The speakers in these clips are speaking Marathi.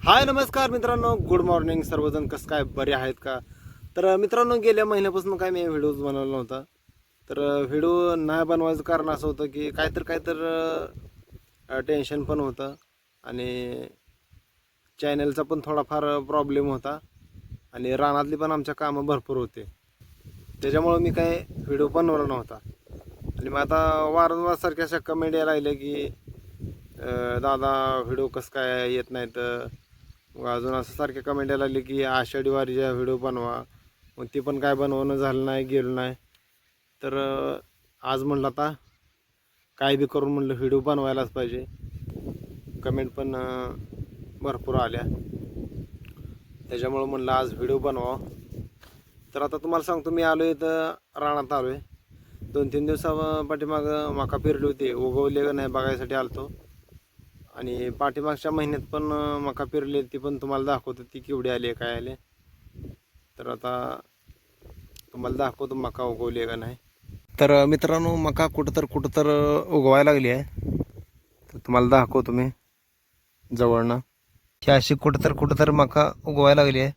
हाय नमस्कार मित्रांनो, गुड मॉर्निंग. सर्वजण कसं काय बरे आहेत का? तर मित्रांनो, गेल्या महिन्यापासून काय मी व्हिडिओज बनवला नव्हता. तर व्हिडिओ नाही बनवायचं कारण असं होतं की काहीतर टेन्शन पण होतं आणि चॅनलचा पण थोडाफार प्रॉब्लेम होता आणि रानातली पण आमच्या कामं भरपूर होते. त्याच्यामुळं मी काय व्हिडिओ बनवला नव्हता. आणि मग आता वारंवार सारख्या अशा कमेंट यायला लागल्या की दादा व्हिडिओ कसं काय येत नाहीत. मग अजून असं सारखे कमेंट यायला लागले की आषाढी वारीचा व्हिडिओ बनवा. मग ते पण काय बनवणं झालं नाही, गेलो नाही. तर आज म्हणलं आता काय बी करून म्हणलं व्हिडिओ बनवायलाच पाहिजे. कमेंट पण भरपूर आल्या, त्याच्यामुळं म्हणलं आज व्हिडिओ बनवा. तर आता तुम्हाला सांगतो, मी आलो आहे तर रानात आलो आहे. 2-3 दिवसा पाठीमागं मका पेरली होती, उगवले का नाही बघायसाठी आलतो. आणि पाठीमागच्या महिन्यात पण मका पेरली, ती पण तुम्हाला दाखवतो ती केवढी आली काय आले. तर आता तुम्हाला दाखवतो मका उगवली का नाही. तर मित्रांनो, मका कुठं तर उगवायला लागली आहे. तर तुम्हाला दाखवतो मी जवळनं. ही अशी कुठं तर मका उगवायला लागली आहे.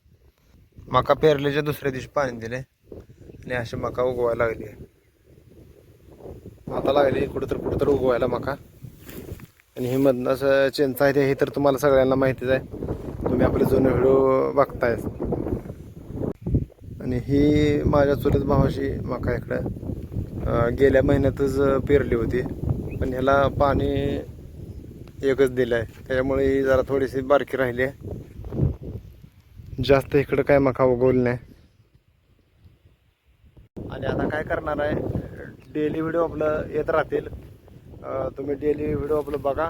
मका पेरल्याच्या दुसऱ्या दिवशी पाणी दिले आणि अशी मका उगवायला लागली आहे. आता लागली कुठं तर उगवायला मका. आणि हे मधनं असं चिंचा आहे हे तर तुम्हाला सगळ्यांना माहितीच आहे, तुम्ही आपले जुने व्हिडिओ बघताय. आणि ही माझ्या चुलत भावाची मका इकडं गेल्या महिन्यातच पेरली होती, पण ह्याला पाणी एकच दिलं आहे, त्याच्यामुळे ही जरा थोडीशी बारकी राहिली आहे. जास्त इकडं काय मका उगवली नाही. आणि आता काय करणार आहे, डेली व्हिडिओ आपलं येत राहतील. तुम्ही डेली व्हिडिओ आपलं बघा,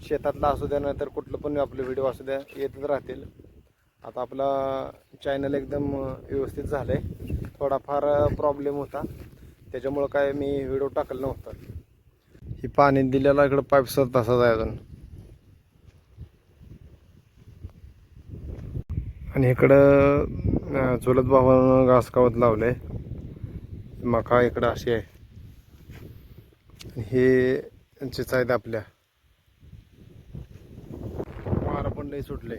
शेतातला असू द्या नाही तर कुठलं पण आपले व्हिडिओ असू द्या, येतच राहतील. आता आपला चॅनल एकदम व्यवस्थित झालं आहे. थोडाफार प्रॉब्लेम होता, त्याच्यामुळं काय मी व्हिडिओ टाकलं नव्हता. ही पाणी दिलेला इकडं पाईप तसाच आहे अजून. आणि इकडं चुलत भावानं घासकावत लावलं आहे. मका इकडं अशी आहे. हे चिच आहेत आपल्या. वारं पण लई सुटले.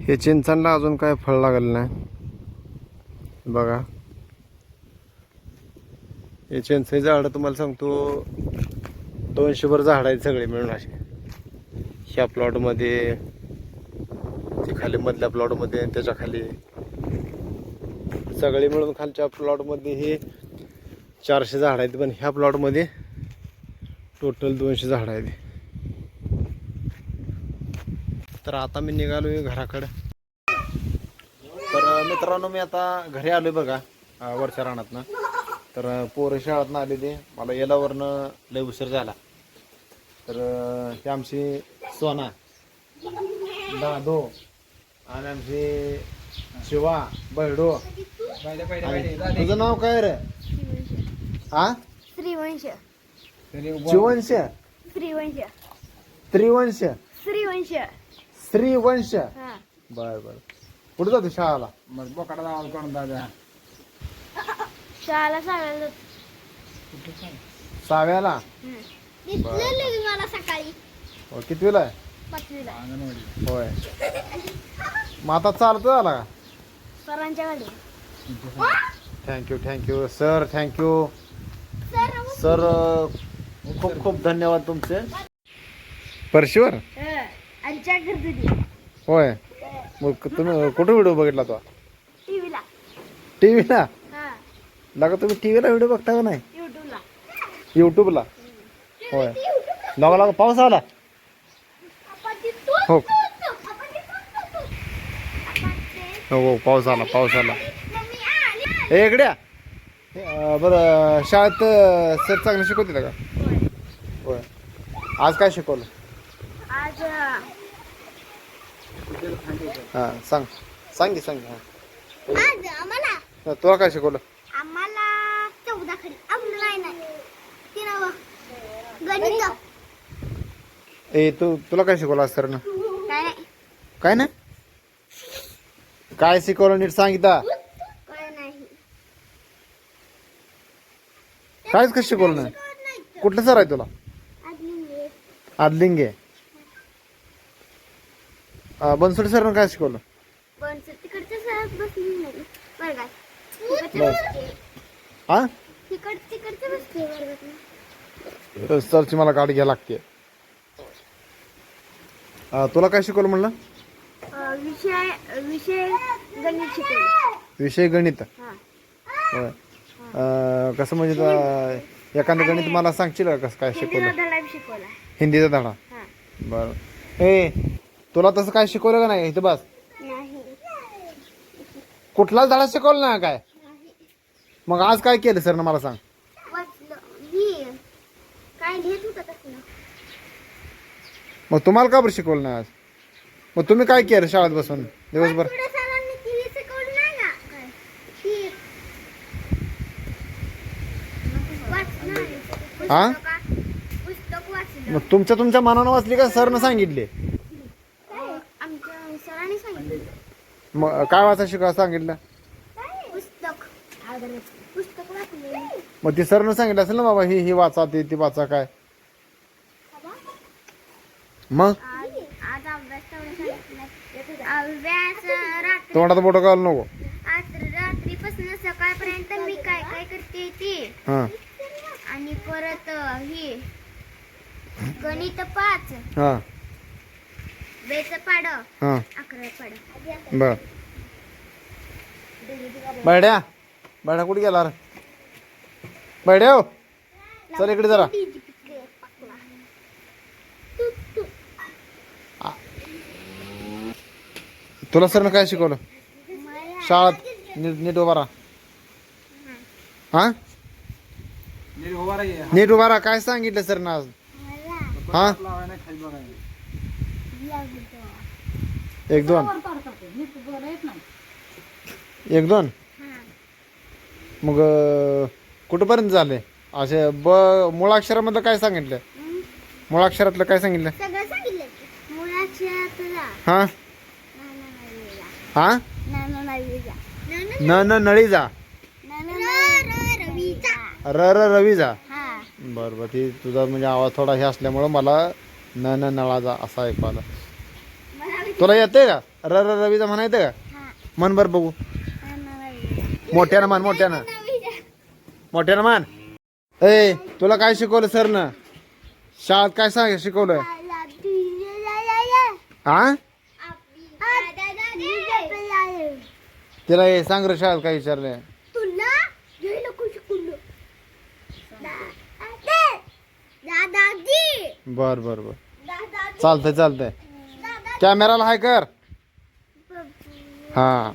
हे चिंचांना अजून काय फळ लागलं नाही बघा. हे चिंचेचे झाडं तुम्हाला सांगतो 200 भर झाड आहेत सगळे मिळून असे. ह्या प्लॉटमध्ये, ते खाली मधल्या प्लॉटमध्ये, त्याच्या खाली सगळे मिळून खालच्या प्लॉटमध्ये हे 400 झाड आहेत. पण ह्या प्लॉटमध्ये टोटल 200 झाड आहेत. तर आता मी निघालोय घराकडे. तर मित्रांनो, मी आता घरी आलोय बघा वरच्या रानातनं. तर पोरं शाळेतनं आले, ते मला यालावरनं लय उशीर झाला. तर ही आमची सोना, दादो आणि आमची शिवा, बैडो. तुझं नाव काय रे? हा, श्रीवंश. शिवंश, श्रीवंश. त्रिवंश, श्रीवंश. श्रीवंश. हा. बर बर. कुठं जातो शाळाला? मग बोकडा जावा कोण दादा शाळेला सांगायला सहाव्याला. मला सकाळी हो, कितवीला आहे? 5वीला. अंगणवाडी. होय. मग आता चालतो आला का? सरांच्या गाडी. Thank you sir, thank you sir. खूप खूप धन्यवाद तुमचे. परशीवर आमच्या घरगुती. होय. मग तुम्ही कुठं व्हिडिओ बघितला तो? टीव्हीला. टीव्हीला? हा. लगा तुम्ही टीव्हीला व्हिडिओ बघता का नाही? युट्यूबला. युट्यूबला? होय. लगा पाऊस आला. हो हो, पाऊस आला. हे इकड्या बरं, शाळेत सर चांगलं शिकवते का? होय. आज काय शिकवलं? आज हां, सांग की. हां, आज आम्हाला तुला काय शिकवलं? 14 खडी नाही ती नाव गणित. तुला काय शिकवलं आज सरनं? काय नाही. काय नाही? काय शिकवलं नीट सांगितलं? काय नाही. कायच कसं शिकवलं नाही? कुठलं सर आहे तुला? आदलिंगे. बनसोडे सरनं काय शिकवलं? पण तिकडच्या सरात बसली नाही वर्गात. बस. हा तिकडच्या बसते वर्गात. सरची मला गाडी घ्यायला लागते. तुला काय शिकवलं म्हणलं? विषय विषय गणित शिकवलं. विषय गणित. हा. होय. कसं म्हणजे एखादं गणित मला सांगशील का कसं काय हिंदीचा शिकवलं? धडा बी शिकवला. हिंदीचा धडा. हा. बरं. ए तुला तसं काय शिकवलं का नाही? इथं बस. नाही. कुठलाच धडा शिकवला ना काय? मग आज काय केलं सर ना मला सांग. वाचलं मी काय लिहित होतं तसलं. मग तुम्हाला का बरं शिकवलं नाही आज? मग तुम्ही काय केलं शाळेत बसून दिवसभर? पुढे सरांनी ती शिकवलं नाही का काय? ती वाचलं. हा? पुस्तक वाचलं. मग तुमच्या मनानं वाचली का सरनं सांगितले? आमच्या सरांनी सांगितलं. मग काय वाचा शिकायला सांगितलं? पुस्तक पुस्तक वाचले. मग ती सरनं सांगितलं असेल ना बाबा ही वाचा ती वाचा काय? मग आज अभ्यास तेवढं सांगितलं. अभ्यास रात्री तोंडात बोट घालू नको. आज रात्रीपासून सकाळपर्यंत मी काय काय करते ते. हा आणि परत ही गणित 5 हा बेच पाड हा 11 पाड. बर. बैड्या कुठे गेला रे? बैड्या हो, चल इकडे जरा. तुला सरनं काय शिकवलं शाळेत? नीट उभा राहा. हा नीट उभा राहा. नीट उभा राहा. काय सांगितलं सरनं आज? हा लावाय नाही, खाली बघायला. 1 2 1 2. मग कुठपर्यंत झाले? असे मुळाक्षरामधलं काय सांगितलं? मुळाक्षरातलं काय सांगितलं? सगळं सांगितलं. मुळाक्षरातला हा हा न नळी जा रवी जा. हा. बरं बरं. ती तुझा म्हणजे आवाज थोडा हे असल्यामुळं मला न नळा जा असं ऐकू आलं. तुला येते का रवीजा म्हणा येते का? मन बरं बघू. मोठ्यानं मान. ए तुला काय शिकवलं सरनं शाळेत? काय शिकवलं? हा तिला हे सांग रे शाळेत काय विचारलंय? तुला दादाजी बर बर बर चालतंय. कॅमेराला हाय कर. हा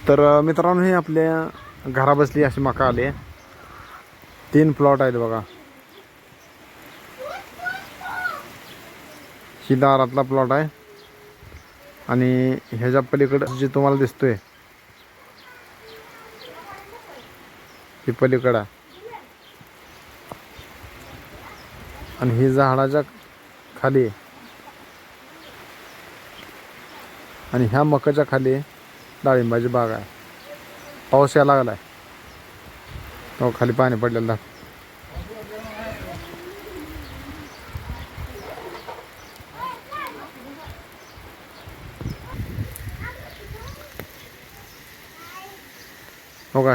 तर मित्रांनो हे आपल्या घरा बसली अशी मका आली. 3 प्लॉट आहेत बघा. ही दारातला प्लॉट आहे आणि ह्याच्या पलीकडं जे तुम्हाला दिसतोय ही पलीकडं आहे. आणि ही झाडाच्या खाली आहे. आणि ह्या मकाच्या खाली डाळिंबाची बाग आहे. पाऊस यायला लागलाय. तो खाली पाणी पडलेलं दाखव. हो का?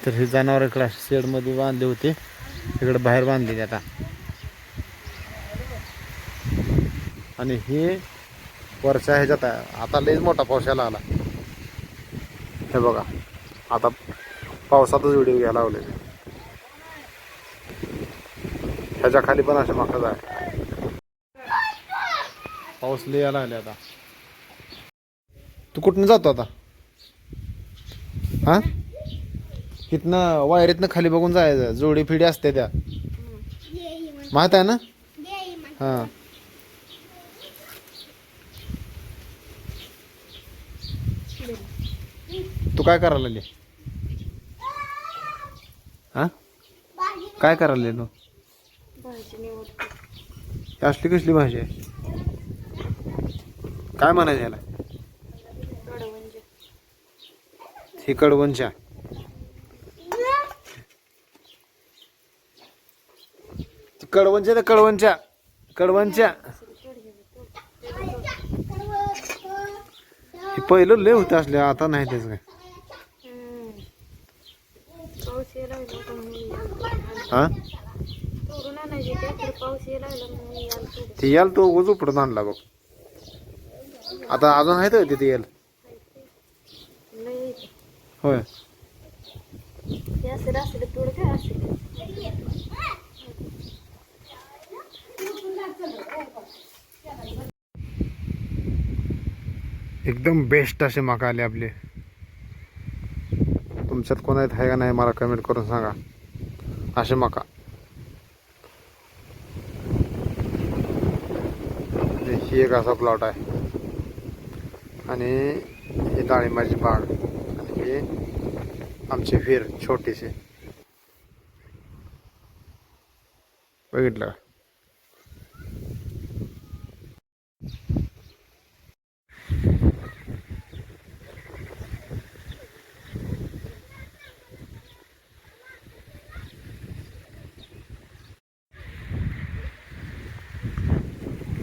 तर हे जनावर इकडे शेडमध्ये बांधले होते, इकडे बाहेर बांधले आता. आणि हे वरच्या ह्याच्यात आहे. आता लयच मोठा पाऊस यायला आला. हे बघा आता पावसातच व्हिडिओ घ्यायला लावले. ह्याच्या खाली पण असे मकाच आहे. पाऊस लय यायला आले आता. तू कुठनं जातो आता? हा इथनं वायरीतनं खाली बघून जायचं. जोडी फिडी असते त्या माहित आहे ना? हा तू काय करायला लागली? हा काय करायला तू? असली कसली भाजी आहे? काय म्हणायचं याला? ही कडवनच्या कडवनच्या तर कडवनच्या हे पहिलं लय होतं असले आता नाही त्याच काय पाऊस यायला लागला का म्हणून हा तोडून आणायचे ते तर पाऊस यायला लागला म्हणून यायला तोडून. ते याल तो उगच उपडत आणला बघ आता अजून आहेत का तिथे याल लय येते. होय हे असं असलं तोड काय असं एकदम बेस्ट असे मका आले आपले तुमच्यात कोण आहेत आहे का नाही मला कमेंट करून सांगा असे मका ही एक असा प्लॉट आहे आणि ही डाळिंबाची बाग आणि हे आमचे विहीर छोटीशी बघितलं का?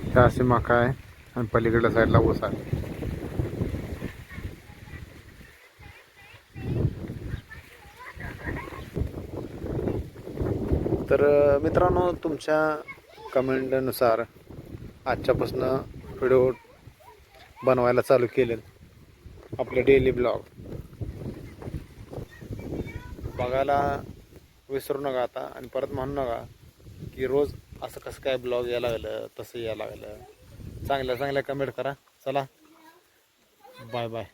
हे असे मका आहे आणि पलीकडल्या साईडला ऊस आहे तर मित्रांनो तुमच्या कमेंटनुसार आजच्यापासून व्हिडिओ बनवायला चालू केले आपले डेली ब्लॉग बघायला विसरू नका आता आणि परत म्हणू नका की रोज असं कसं काय ब्लॉग यायला लागलं तसं यायला लागलं चांगल्या चांगल्या कमेंट करा चला बाय बाय